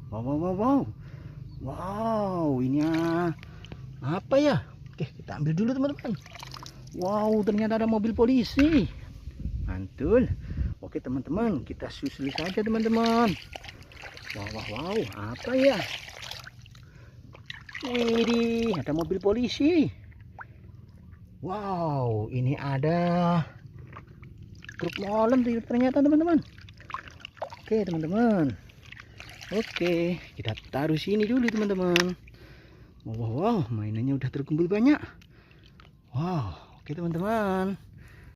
Wow, wow, wow, wow. Wow, ini apa ya? Oke, kita ambil dulu teman-teman. Wow, ternyata ada mobil polisi. Mantul. Oke teman-teman, kita susuri saja teman-teman. Wow, wow, wow, apa ya? Wih, ada mobil polisi. Wow, ini ada truk molen ternyata teman-teman. Oke teman-teman. Oke, kita taruh sini dulu teman-teman. Wow, wow, wow, mainannya udah terkumpul banyak. Wow, oke teman-teman.